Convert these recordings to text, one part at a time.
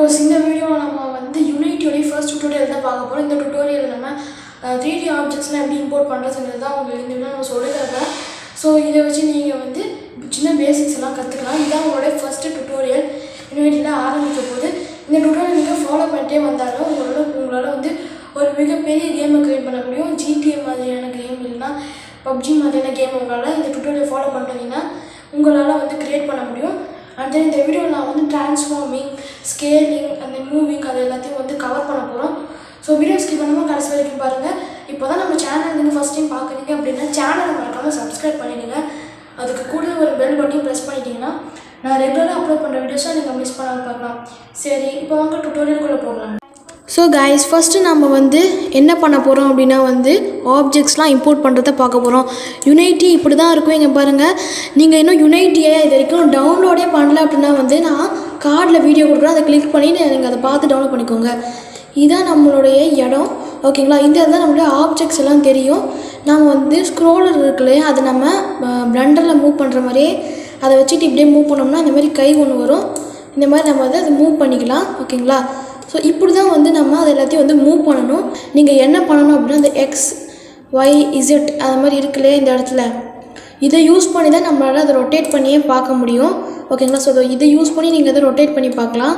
Viewers, இந்த வீடியோவில் நம்ம வந்து யூனிட்டியோடைய ஃபர்ஸ்ட் டுட்டோரியல் தான் பார்க்க போகிறோம். இந்த டுட்டோரியல் நம்ம 3D ஆப்ஜெக்ட்ஸ்லாம் எப்படி இம்போர்ட் பண்ணுறதுங்கிறது தான் உங்களுக்கு இந்த வீடியோ நம்ம சொல்லித்தரேன். ஸோ இதை வச்சு நீங்கள் வந்து சின்ன பேசிக்ஸ் எல்லாம் கற்றுக்கலாம். இதுதான் உங்களுடைய ஃபஸ்ட்டு டுட்டோரியல் யூனிட்டியில் ஆரம்பிக்க போது. இந்த டுட்டோரியல் நீங்கள் ஃபாலோ பண்ணிட்டே வந்தாலும் உங்களால் வந்து ஒரு மிகப்பெரிய கேமை க்ரியேட் பண்ண முடியும். GTA மாதிரியான கேம் இல்லைன்னா PUBG மாதிரியான கேம் உங்களால் இந்த டுட்டோரியல் ஃபாலோ பண்ணுறீங்கன்னா உங்களால் வந்து க்ரியேட் பண்ண முடியும். அண்ட் தென் இந்த வீடியோவில் நான் வந்து ட்ரான்ஸ்ஃபார்மிங், ஸ்கேலிங், அந்த மூவிங் அது எல்லாத்தையும் வந்து கவர் பண்ண போகிறோம். ஸோ வீடியோ ஸ்கிப் பண்ணாமல் கடைசி வரைக்கும் பாருங்கள். இப்போ தான் நம்ம சேனல் நீங்கள் ஃபஸ்ட் டைம் பார்க்குறீங்க அப்படின்னா சேனலை மறக்காமல் சப்ஸ்கிரைப் பண்ணிடுங்க. அதுக்கு கூட ஒரு பெல் பட்டன் ப்ரெஸ் பண்ணிட்டீங்கன்னா நான் ரெகுலராக அப்லோட் பண்ணுற வீடியோஸை நீங்கள் மிஸ் பண்ணாமல் பார்க்கலாம். சரி, இப்போ வாங்க டுட்டோரியலுக்குள்ளே போகலாம். ஸோ கைஸ், ஃபஸ்ட்டு நம்ம வந்து என்ன பண்ண போகிறோம் அப்படின்னா வந்து ஆப்ஜெக்ட்ஸ்லாம் இம்போர்ட் பண்ணுறத பார்க்க போகிறோம். யுனைட்டி இப்படி தான் இருக்கும். இங்கே பாருங்கள், நீங்கள் இன்னும் யுனைட்டியை இது வரைக்கும் டவுன்லோடே பண்ணல அப்படின்னா வந்து நான் கார்டில் வீடியோ கொடுக்குறேன், அதை கிளிக் பண்ணி நீங்கள் அதை பார்த்து டவுன்லோட் பண்ணிக்கோங்க. இதுதான் நம்மளுடைய இடம், ஓகேங்களா? இந்த இடத்துல நம்மளுடைய ஆப்ஜெக்ட்ஸ் எல்லாம் தெரியும். நம்ம வந்து ஸ்க்ரோலர் இருக்குல்லையே, அதை நம்ம பிளண்டரில் மூவ் பண்ணுற மாதிரியே அதை வச்சுட்டு இப்படியே மூவ் பண்ணோம்னா இந்த மாதிரி கை ஒன்று வரும். இந்த மாதிரி நம்ம வந்து அதை மூவ் பண்ணிக்கலாம், ஓகேங்களா? ஸோ இப்படி தான் வந்து நம்ம அதை எல்லாத்தையும் வந்து மூவ் பண்ணணும். நீங்கள் என்ன பண்ணணும் அப்படின்னா இந்த X, Y, Z அது மாதிரி இருக்குல்லையே இந்த இடத்துல, இதை யூஸ் பண்ணி தான் நம்மளால் அதை ரொட்டேட் பண்ணியே பார்க்க முடியும், ஓகேங்களா? ஸோ இதை யூஸ் பண்ணி நீங்கள் அதை ரொட்டேட் பண்ணி பார்க்கலாம்.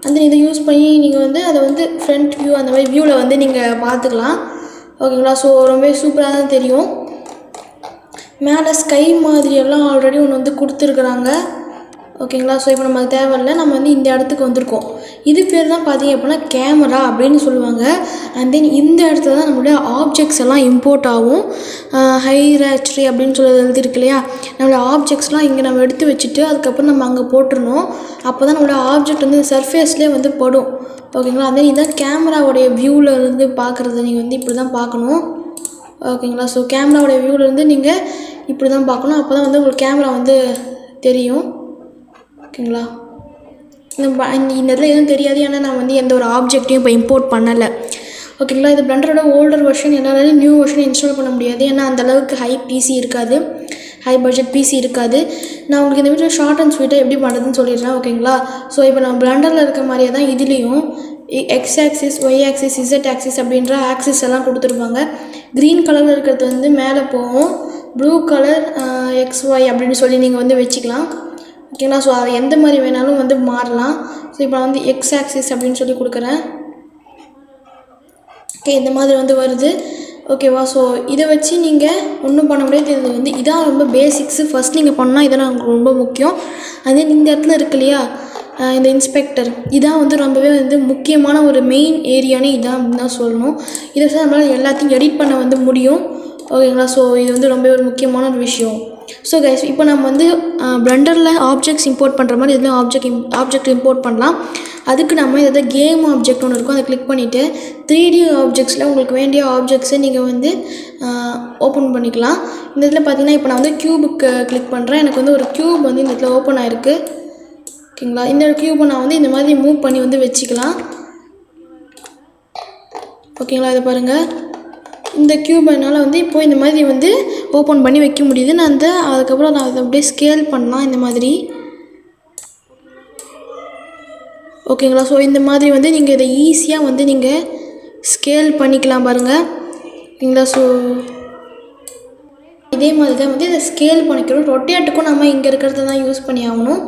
அந்த இதை யூஸ் பண்ணி நீங்கள் வந்து அதை வந்து ஃப்ரண்ட் வியூ அந்த மாதிரி வியூவில் வந்து நீங்கள் பார்த்துக்கலாம், ஓகேங்களா? ஸோ ரொம்ப சூப்பராக தான் தெரியும். மேலே ஸ்கை மாதிரியெல்லாம் ஆல்ரெடி ஒன்று வந்து கொடுத்துருக்குறாங்க, ஓகேங்களா? ஸோ இப்போ நமக்கு தேவையில்லை, நம்ம வந்து இந்த இடத்துக்கு வந்திருக்கோம். இது பேர் தான் பார்த்தீங்க அப்படின்னா கேமரா அப்படின்னு சொல்லுவாங்க. அண்ட் தென் இந்த இடத்துல தான் நம்மளுடைய ஆப்ஜெக்ட்ஸ் எல்லாம் இம்போர்ட் ஆகும். ஹைராட்ரி அப்படின்னு சொல்லி எழுதிருக்கு இல்லையா, நம்மளுடைய ஆப்ஜெக்ட்ஸ்லாம் இங்கே நம்ம எடுத்து வச்சுட்டு அதுக்கப்புறம் நம்ம அங்கே போட்டுருணும். அப்போ தான் நம்மளுடைய ஆப்ஜெக்ட் வந்து சர்ஃபேஸ்லேயே வந்து படும், ஓகேங்களா? அதே இதுதான் கேமராவுடைய வியூவில் இருந்து பார்க்குறது. நீங்கள் வந்து இப்படி தான் பார்க்கணும், ஓகேங்களா? ஸோ கேமராவுடைய வியூவிலேருந்து நீங்கள் இப்படி தான் பார்க்கணும். அப்போ தான் வந்து உங்களுக்கு கேமரா வந்து தெரியும், ஓகேங்களா? இந்த இதில் எதுவும் தெரியாது, ஏன்னா நான் வந்து எந்த ஒரு ஆப்ஜெக்டையும் இப்போ இம்போர்ட் பண்ணலை, ஓகேங்களா? இது பிளண்டரோட ஓல்டர் வெர்ஷன், என்னாலும் நியூ வெர்ஷன் இன்ஸ்டால் பண்ண முடியாது, ஏன்னா அந்தளவுக்கு ஹை பிசி இருக்காது, ஹை பட்ஜெட் பிசி இருக்காது. நான் உங்களுக்கு இந்த வீடியோ ஷார்ட் அண்ட் ஸ்வீட்டாக எப்படி பண்ணுறதுன்னு சொல்லிடுறேன், ஓகேங்களா? ஸோ இப்போ நான் பிளண்டரில் இருக்க மாதிரியே தான் இதுலேயும் X axis, Y axis, Z axis அப்படின்ற ஆக்சிஸ் எல்லாம் கொடுத்துருப்பாங்க. க்ரீன் கலரில் இருக்கிறது வந்து மேலே போகும், ப்ளூ கலர் XY அப்படின்னு சொல்லி நீங்கள் வந்து வச்சுக்கலாம், ஓகேங்களா? ஸோ அதை எந்த மாதிரி வேணாலும் வந்து மாறலாம். ஸோ இப்போ நான் வந்து X ஆக்சிஸ் அப்படின்னு சொல்லி கொடுக்குறேன், ஓகே? இந்த மாதிரி வந்து வருது, ஓகேவா? ஸோ இதை வச்சு நீங்கள் ஒன்றும் பண்ண முடியாது. இது வந்து இதான் ரொம்ப பேசிக்ஸு. ஃபஸ்ட் நீங்கள் பண்ணால் இதெல்லாம் உங்களுக்கு ரொம்ப முக்கியம். அதே இந்த இடத்துல இருக்கு இல்லையா, இந்த இன்ஸ்பெக்டர், இதான் வந்து ரொம்பவே வந்து முக்கியமான ஒரு மெயின் ஏரியானே இதான் அப்படின்னு தான் சொல்லணும். இதை வச்சு நம்மளால் எல்லாத்தையும் எடிட் பண்ண வந்து முடியும், ஓகேங்களா? ஸோ இது வந்து ரொம்ப ஒரு முக்கியமான ஒரு விஷயம். ஸோ கைஸ், இப்போ நம்ம வந்து பிளண்டரில் ஆப்ஜெக்ட்ஸ் இம்போர்ட் பண்ணுற மாதிரி இதில் ஆப்ஜெக்ட் இம்போர்ட் பண்ணலாம். அதுக்கு நம்ம இதை கேம் ஆப்ஜெக்ட் ஒன்று இருக்கும், அதை கிளிக் பண்ணிவிட்டு 3D ஆப்ஜெக்ட்ஸில் உங்களுக்கு வேண்டிய ஆப்ஜெக்ட்ஸை நீங்கள் வந்து ஓப்பன் பண்ணிக்கலாம். இந்த இதில் பார்த்தீங்கன்னா இப்போ நான் வந்து க்யூபுக்கு கிளிக் பண்ணுறேன். எனக்கு வந்து ஒரு க்யூப் வந்து இந்த இடத்துல ஓப்பன் ஆகிருக்கு, ஓகேங்களா? இந்த க்யூபை நான் வந்து இந்த மாதிரி மூவ் பண்ணி வந்து வச்சுக்கலாம், ஓகேங்களா? இதை பாருங்கள், இந்த க்யூப் என்னால் வந்து இப்போது இந்த மாதிரி வந்து ஓப்பன் பண்ணி வைக்க முடியுது. அதுக்கப்புறம் நான் அதை அப்படியே ஸ்கேல் பண்ணலாம் இந்த மாதிரி, ஓகேங்களா? ஸோ இந்த மாதிரி வந்து நீங்கள் இதை ஈஸியாக வந்து நீங்கள் ஸ்கேல் பண்ணிக்கலாம் பாருங்கள், ஓகேங்களா? ஸோ இதே மாதிரி தான் வந்து இதை ஸ்கேல் பண்ணிக்கிறோம். ரொட்டேட்டுக்கும் நம்ம இங்கே இருக்கிறத தான் யூஸ் பண்ணி ஆகணும்.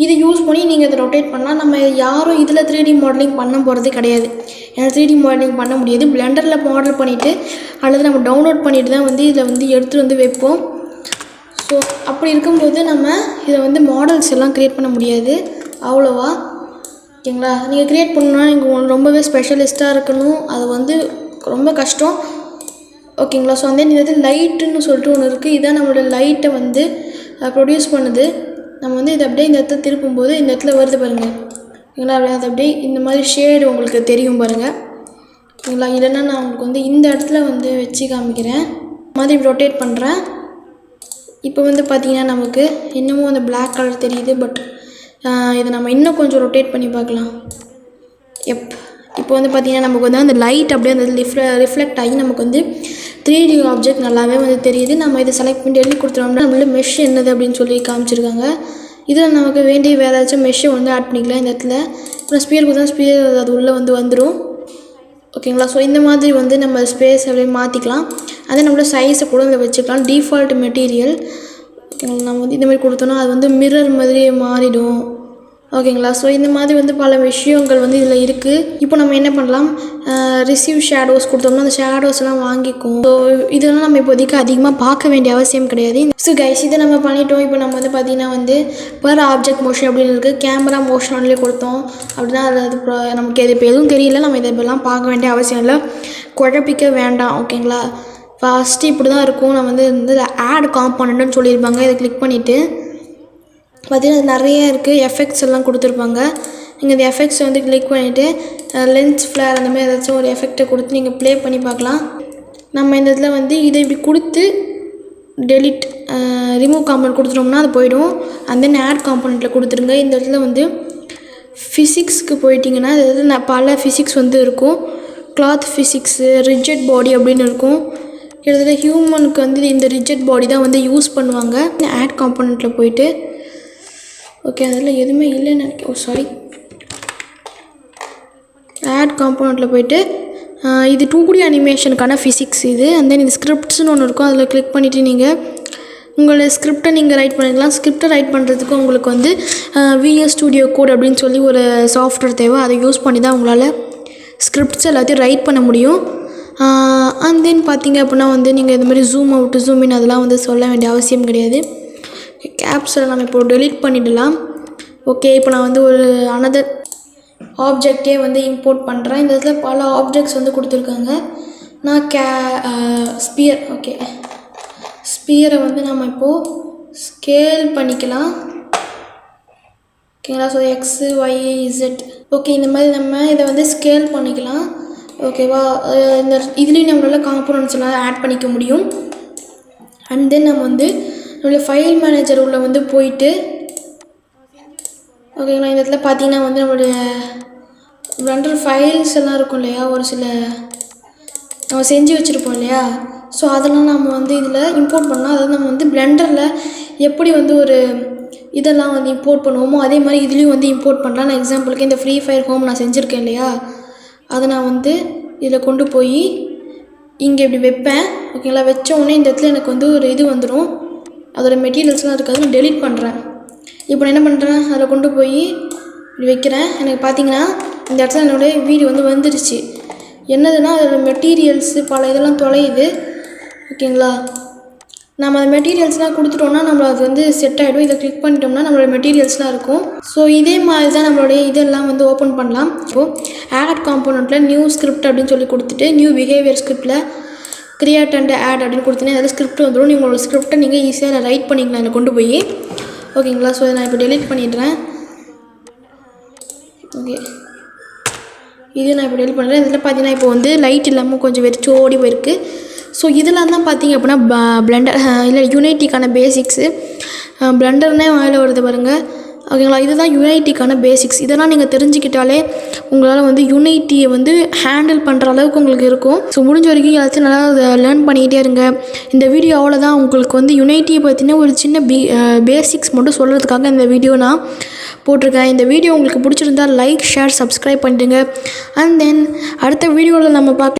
இதை யூஸ் பண்ணி நீங்கள் இதை ரொட்டேட் பண்ணலாம். நம்ம யாரும் இதில் 3D மாடலிங் பண்ண போகிறது கிடையாது, ஏன்னா 3D மாடலிங் பண்ண முடியாது. பிளண்டரில் மாடல் பண்ணிவிட்டு அல்லது நம்ம டவுன்லோட் பண்ணிவிட்டு தான் வந்து இதில் வந்து எடுத்துகிட்டு வந்து வைப்போம். ஸோ அப்படி இருக்கும்போது நம்ம இதை வந்து மாடல்ஸ் எல்லாம் க்ரியேட் பண்ண முடியாது அவ்வளோவா, ஓகேங்களா? நீங்கள் க்ரியேட் பண்ணணுன்னா நீங்கள் ரொம்பவே ஸ்பெஷலிஸ்ட்டாக இருக்கணும், அது வந்து ரொம்ப கஷ்டம், ஓகேங்களா? ஸோ அந்த இது லைட்டுன்னு சொல்லிட்டு ஒன்று இருக்குது. இதுதான் நம்மளோட லைட்டை வந்து ப்ரொடியூஸ் பண்ணுது. நம்ம வந்து இதை அப்படியே இந்த இடத்துல திருப்பும்போது இந்த இடத்துல வருது பாருங்கள், ஓகேங்களா? அப்படியே அது அப்படியே இந்த மாதிரி ஷேடு உங்களுக்கு தெரியும் பாருங்கள், ஓகேங்களா? இல்லைன்னா நான் உங்களுக்கு வந்து இந்த இடத்துல வந்து வச்சு காமிக்கிறேன். இந்த மாதிரி ரொட்டேட் பண்ணுறேன். இப்போ வந்து பார்த்திங்கன்னா நமக்கு இன்னமும் அந்த பிளாக் கலர் தெரியுது, பட் இதை நம்ம இன்னும் கொஞ்சம் ரொட்டேட் பண்ணி பார்க்கலாம். இப்போ வந்து பார்த்திங்கன்னா நமக்கு வந்து அந்த லைட் அப்படியே அந்த ரிஃப்ளெக்ட் ஆகி நமக்கு வந்து 3D ஆப்ஜெக்ட் நல்லாவே வந்து தெரியுது. நம்ம இதை செலக்ட் பண்ணி எழுதி கொடுத்துட்டோம்னா நம்மள மெஷ் என்னது அப்படின்னு சொல்லி காமிச்சிருக்காங்க. இதில் நமக்கு வேண்டிய வேறு ஏதாச்சும் மெஷ்ஷை வந்து ஆட் பண்ணிக்கலாம் இந்த இடத்துல. இப்போ ஸ்பியர் கொடுத்தா ஸ்பியர் அது உள்ளே வந்துடும். ஓகேங்களா. ஸோ இந்த மாதிரி வந்து நம்ம ஸ்பேஸ் அப்படியே மாற்றிக்கலாம். அதே நம்மளோட சைஸை கூட இதில் வச்சுக்கலாம். டிஃபால்ட் மெட்டீரியல் ஓகேங்களா. நம்ம வந்து இந்த மாதிரி கொடுத்தோன்னா அது வந்து மிரர் மாதிரி மாறிடும். ஓகேங்களா. ஸோ இந்த மாதிரி வந்து பல விஷயங்கள் வந்து இதில் இருக்குது. இப்போ நம்ம என்ன பண்ணலாம், ரிசீவ் ஷேடோஸ் கொடுத்தோம்னா அந்த ஷேடோஸ்லாம் வாங்கிக்கும். ஸோ இதெல்லாம் நம்ம இப்போதைக்கு அதிகமாக பார்க்க வேண்டிய அவசியம் கிடையாது. ஸோ கைஸ் இதை நம்ம பண்ணிட்டோம். இப்போ நம்ம வந்து பார்த்திங்கன்னா வந்து பர் ஆப்ஜெக்ட் மோஷன் அப்படின்னு இருக்குது. கேமரா மோஷன் ஒன்லேயே கொடுத்தோம் அப்படின்னா அது நமக்கு இது இப்போ எதுவும் தெரியல. நம்ம இதை இப்போலாம் பார்க்க வேண்டிய அவசியம் இல்லை, குழப்பிக்க வேண்டாம். ஓகேங்களா. ஃபஸ்ட்டு இப்படி தான் இருக்கும். நம்ம வந்து ஆட் காம்போனன்ட்னு சொல்லியிருப்பாங்க. இதை கிளிக் பண்ணிவிட்டு பார்த்திங்கன்னா அது நிறைய இருக்குது. எஃபெக்ட்ஸ் எல்லாம் கொடுத்துருப்பாங்க. நீங்கள் இந்த எஃபெக்ட்ஸை வந்து கிளிக் பண்ணிவிட்டு லென்ஸ் ஃப்ளேர் அந்த மாதிரி ஏதாச்சும் ஒரு எஃபெக்டை கொடுத்து நீங்கள் ப்ளே பண்ணி பார்க்கலாம். நம்ம இந்த இதில் வந்து இதை இப்படி கொடுத்து டெலிட் ரிமூவ் காம்பனண்ட் கொடுத்துட்டோம்னா அது போயிடும். அண்ட் தென் ஆட் காம்பனண்ட்டில் கொடுத்துருங்க. இந்த இடத்துல வந்து ஃபிசிக்ஸ்க்கு போயிட்டிங்கன்னா இதில் பல ஃபிசிக்ஸ் வந்து இருக்கும். கிளாத் ஃபிசிக்ஸு, ரிஜிட் பாடி அப்படின்னு இருக்கும். கிட்டத்தட்ட ஹியூமனுக்கு வந்து இந்த ரிஜிட் பாடி தான் வந்து யூஸ் பண்ணுவாங்க. ஆட் காம்பனண்ட்டில் போயிட்டு ஓகே அதில் எதுவுமே இல்லைன்னு நினைக்கிறேன். சாரி, ஆட் காம்போனண்ட்டில் போய்ட்டு இது 2D அனிமேஷனுக்கான ஃபிசிக்ஸ் இது. அண்ட் தென் இது ஸ்கிரிப்ட்ஸ்னு ஒன்று இருக்கும். அதில் கிளிக் பண்ணிவிட்டு நீங்கள் உங்களோட ஸ்கிரிப்டை நீங்கள் ரைட் பண்ணிக்கலாம். ஸ்கிரிப்டை ரைட் பண்ணுறதுக்கு உங்களுக்கு வந்து VS ஸ்டூடியோ கோட் அப்படின்னு சொல்லி ஒரு சாஃப்ட்வேர் தேவை. அதை யூஸ் பண்ணி தான் உங்களால் ஸ்கிரிப்ட்ஸ் எல்லாத்தையும் ரைட் பண்ண முடியும். அண்ட் தென் பார்த்திங்க அப்படின்னா வந்து நீங்கள் இது மாதிரி ஜூம் அவுட்டு ஜூம் இன் அதெல்லாம் வந்து சொல்ல வேண்டிய அவசியம் கிடையாது. கேப்ஸில் நம்ம இப்போ டெலீட் பண்ணிடலாம். ஓகே இப்போ நான் வந்து ஒரு அனதர் ஆப்ஜெக்டே வந்து இம்போர்ட் பண்ணுறேன். இந்த இடத்துல பல ஆப்ஜெக்ட்ஸ் வந்து கொடுத்துருக்காங்க. நான் ஸ்பியர் ஓகே ஸ்பியரை வந்து நம்ம இப்போது ஸ்கேல் பண்ணிக்கலாம். ஓகேங்களா. So x y z okay இந்த மாதிரி நம்ம இதை வந்து ஸ்கேல் பண்ணிக்கலாம். ஓகேவா. இந்த இதுலேயும் நம்மளால் காம்போனன்ட்ஸ் எல்லாம் ஆட் பண்ணிக்க முடியும். அண்ட் தென் நம்ம வந்து நம்மளோட ஃபைல் மேனேஜர் உள்ள வந்து போயிட்டு ஓகேங்களா. இந்த இடத்துல பார்த்தீங்கன்னா வந்து நம்மளுடைய பிளண்டர் ஃபைல்ஸ் எல்லாம் இருக்கும் இல்லையா, ஒரு சில நம்ம செஞ்சு வச்சுருப்போம் இல்லையா. ஸோ அதெல்லாம் நம்ம வந்து இதில் இம்போர்ட் பண்ணலாம். அதாவது நம்ம வந்து பிளண்டரில் எப்படி வந்து ஒரு இதெல்லாம் வந்து இம்போர்ட் பண்ணுவோமோ அதே மாதிரி இதுலேயும் வந்து இம்போர்ட் பண்ணலாம். நான் எக்ஸாம்பிளுக்கு இந்த ஃப்ரீ ஃபயர் ஹோம் நான் செஞ்சுருக்கேன் இல்லையா, அதை நான் வந்து இதில் கொண்டு போய் இங்கே இப்படி வைப்பேன். ஓகேங்களா. வச்ச உடனே இந்த இடத்துல எனக்கு வந்து ஒரு இது வந்துடும். அதோடய மெட்டீரியல்ஸ்லாம் இருக்காது. நான் டெலீட் பண்ணுறேன். இப்போ நான் என்ன பண்ணுறேன், அதில் கொண்டு போய் இப்படி வைக்கிறேன். எனக்கு பார்த்தீங்கன்னா இந்த இடத்துல என்னுடைய வீடியோ வந்து வந்துடுச்சு. என்னதுன்னா அதோடய மெட்டீரியல்ஸு பல இதெல்லாம் தொலையுது. ஓகேங்களா. நம்ம அந்த மெட்டீரியல்ஸ்லாம் கொடுத்துட்டோம்னா நம்மளை அது வந்து செட் ஆகிடும். இதை கிளிக் பண்ணிட்டோம்னா நம்மளோட மெட்டீரியல்ஸ்லாம் இருக்கும். ஸோ இதே மாதிரி தான் நம்மளுடைய இதெல்லாம் வந்து ஓப்பன் பண்ணலாம். இப்போது ஆட் காம்போனண்ட்டில் நியூ ஸ்கிரிப்ட் அப்படின்னு சொல்லி கொடுத்துட்டு நியூ பிஹேவியர் ஸ்கிரிப்டில் கிரியேட் அண்ட் ஆட் அப்படின்னு கொடுத்தீங்கன்னா அதில் ஸ்கிரிப்ட் வந்துடும். உங்களோட ஸ்கிரிப்டை நீங்கள் ஈஸியாக ரைட் பண்ணிக்கலாம் அதில் கொண்டு போய். ஓகேங்களா. ஸோ நான் இப்போ டெலீட் பண்ணிடுறேன். ஓகே இது நான் இப்போ டெலீட் பண்ணுறேன். இதில் பார்த்தீங்கன்னா இப்போ வந்து லைட் இல்லாமல் கொஞ்சம் வெறிச்சு ஓடி போயிருக்கு. ஸோ இதெல்லாம் தான் பார்த்திங்க அப்படின்னா பிளண்டர் இல்லை யுனைட்டிக்கான பேசிக்ஸு. பிளண்டர்னே வாயில் வருது பாருங்கள். ஓகேங்களா. இதுதான் யுனைட்டிக்கான பேசிக்ஸ். இதெல்லாம் நீங்கள் தெரிஞ்சுக்கிட்டாலே உங்களால் வந்து யுனைட்டியை வந்து ஹேண்டில் பண்ணுற அளவுக்கு உங்களுக்கு இருக்கும். ஸோ முடிஞ்ச வரைக்கும் எல்லாத்தையும் நல்லா லேர்ன் பண்ணிக்கிட்டே இருங்க. இந்த வீடியோ அவ்வளோதான். உங்களுக்கு வந்து யுனைட்டியை பற்றின ஒரு சின்ன பேசிக்ஸ் மட்டும் சொல்கிறதுக்காக இந்த வீடியோ நான் போட்டிருக்கேன். இந்த வீடியோ உங்களுக்கு பிடிச்சிருந்தால் லைக் ஷேர் சப்ஸ்கிரைப் பண்ணிடுங்க. அண்ட் தென் அடுத்த வீடியோவில் நம்ம பார்க்க